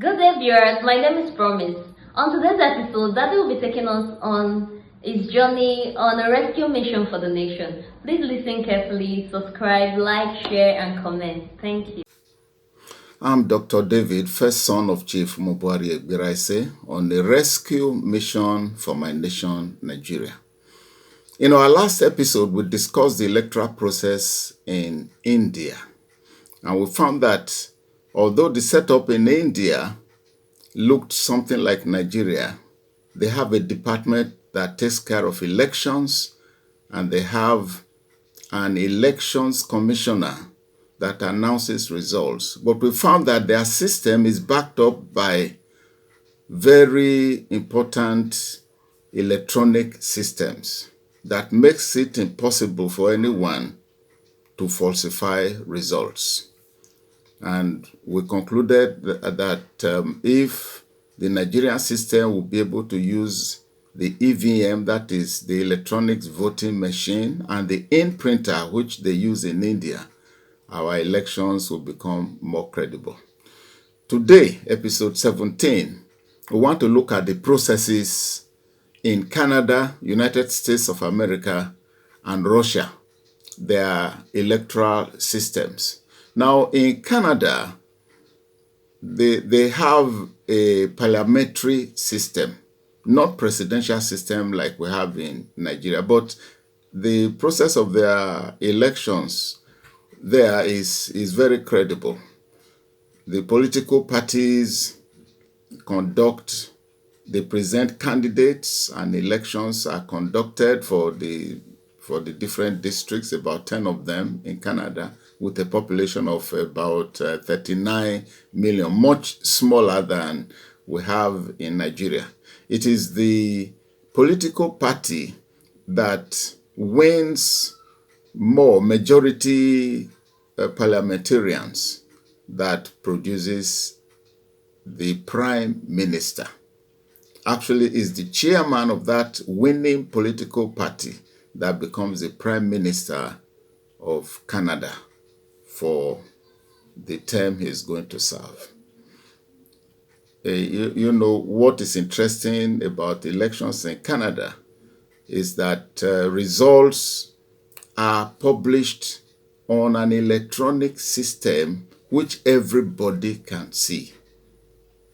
Good day, viewers. My name is Promise. On today's episode, Daddy will be taking us on his journey on a rescue mission for the nation. Please listen carefully, subscribe, like, share, and comment. Thank you. I'm Dr. David, first son of Chief Mubwari Egbiraise, on a rescue mission for my nation, Nigeria. In our last episode, we discussed the electoral process in India. And we found that although the setup in India looked something like Nigeria, they have a department that takes care of elections, and they have an elections commissioner that announces results. But we found that their system is backed up by very important electronic systems that makes it impossible for anyone to falsify results. And we concluded that if the Nigerian system will be able to use the EVM, that is the electronic voting machine, and the in-printer, which they use in India, our elections will become more credible. Today, episode 17, we want to look at the processes in Canada, United States of America, and Russia, their electoral systems. Now, in Canada, they have a parliamentary system, not presidential system like we have in Nigeria, but the process of their elections there is very credible. The political parties they present candidates, and elections are conducted for the different districts, about 10 of them in Canada, with a population of about 39 million, much smaller than we have in Nigeria. It is the political party that wins more majority parliamentarians that produces the prime minister. Actually, is the chairman of that winning political party that becomes the prime minister of Canada for the term he's going to serve. You know, what is interesting about elections in Canada is that results are published on an electronic system which everybody can see.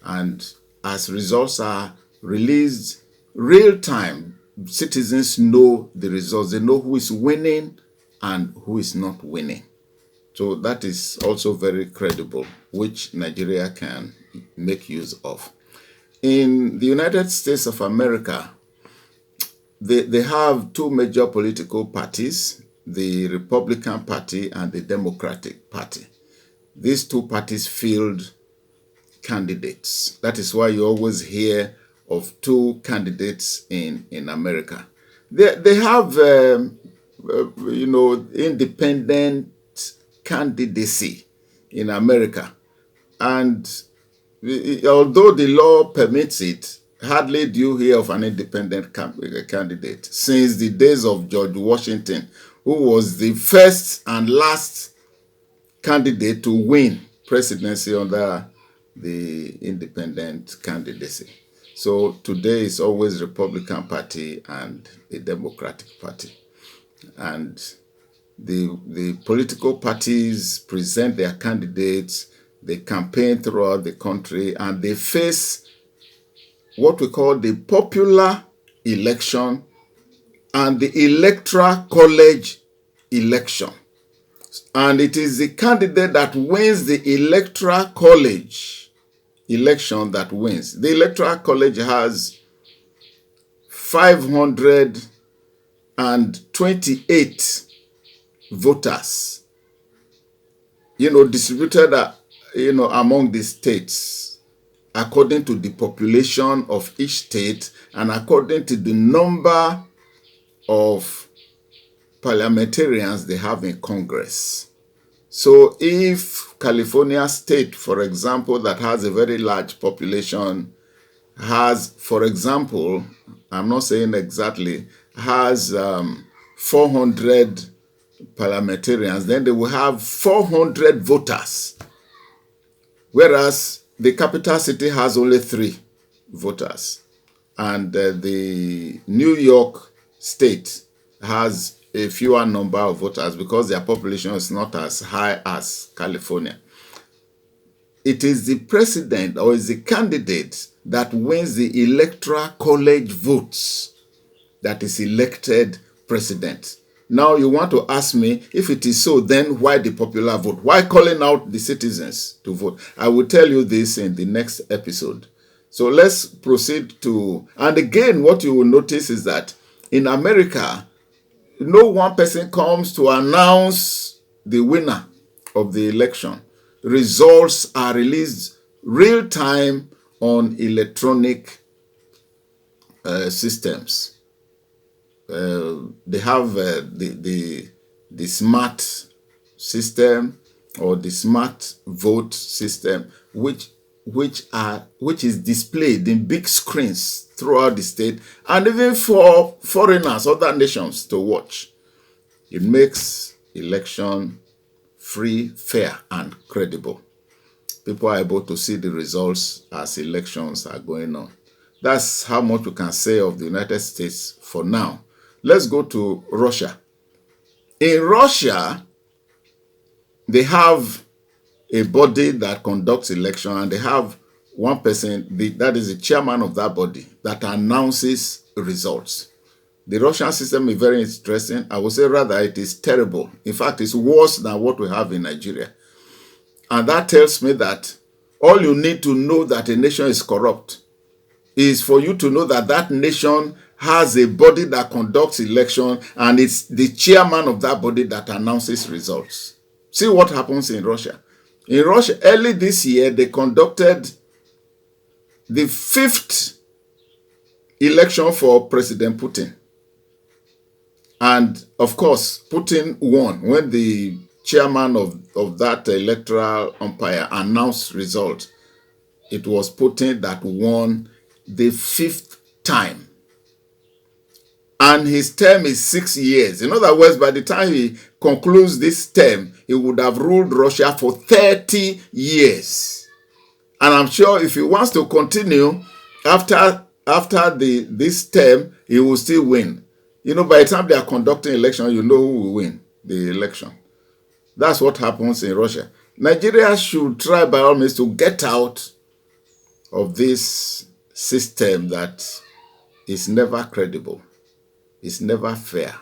And as results are released real time, citizens know the results. They know who is winning and who is not winning. So that is also very credible, which Nigeria can make use of. In the United States of America, they have two major political parties, the Republican Party and the Democratic Party. These two parties field candidates. That is why you always hear of two candidates in America. They have, independent candidacy in America. And although the law permits it, hardly do you hear of an independent candidate since the days of George Washington, who was the first and last candidate to win presidency under the independent candidacy. So today is always Republican Party and the Democratic Party. And the political parties present their candidates, they campaign throughout the country, and they face what we call the popular election and the electoral college election. And it is the candidate that wins the electoral college election that wins. The electoral college has 528 voters, distributed, among the states according to the population of each state and according to the number of parliamentarians they have in Congress. So if California State, for example, that has a very large population, has, for example, I'm not saying exactly, has 400 parliamentarians, then they will have 400 voters. Whereas the capital city has only 3 voters, and the New York state has a fewer number of voters because their population is not as high as California. It is the president or is the candidate that wins the electoral college votes that is elected president. Now you want to ask me, if it is so, then why the popular vote? Why calling out the citizens to vote? I will tell you this in the next episode. So let's proceed to, and again, what you will notice is that in America, no one person comes to announce the winner of the election. Results are released real time on electronic systems. They have the smart system or the smart vote system, which is displayed in big screens throughout the state, and even for foreigners, other nations to watch. It makes election free, fair, and credible. People are able to see the results as elections are going on. That's how much we can say of the United States for now. Let's go to Russia. In Russia, they have a body that conducts election, and they have one person, that is the chairman of that body, that announces results. The Russian system is very interesting. I would say rather it is terrible. In fact, it's worse than what we have in Nigeria. And that tells me that all you need to know that a nation is corrupt is for you to know that that nation has a body that conducts election, and it's the chairman of that body that announces results. See what happens in Russia. In Russia, early this year, they conducted the 5th election for President Putin. And of course, Putin won when the chairman of that electoral umpire announced results. It was Putin that won the 5th time. And his term is 6 years. In other words, by the time he concludes this term, he would have ruled Russia for 30 years. And I'm sure if he wants to continue after this term, he will still win. You know, by the time they are conducting election, you know who will win the election. That's what happens in Russia. Nigeria should try by all means to get out of this system that is never credible. It's never fair.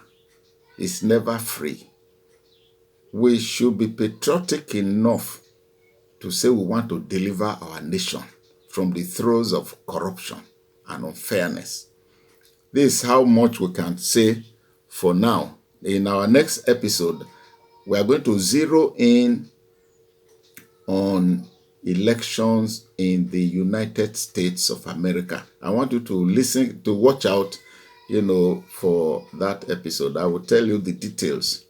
It's never free. We should be patriotic enough to say we want to deliver our nation from the throes of corruption and unfairness. This is how much we can say for now. In our next episode, we are going to zero in on elections in the United States of America. I want you to listen, to watch out, for that episode. I will tell you the details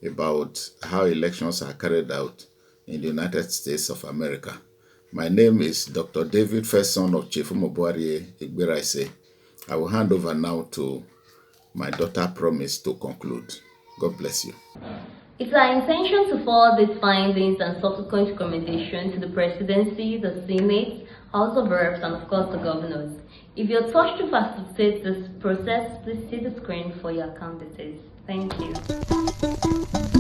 about how elections are carried out in the United States of America. My name is Dr. David, first son of Chief Mobuari Egbiraise. I will hand over now to my daughter Promise to conclude. God bless you. It's our intention to forward these findings and subsequent recommendation to the Presidency, the Senate, House of Reps, and of course the governors. If you're touched to facilitate this process, please see the screen for your candidates. Thank you.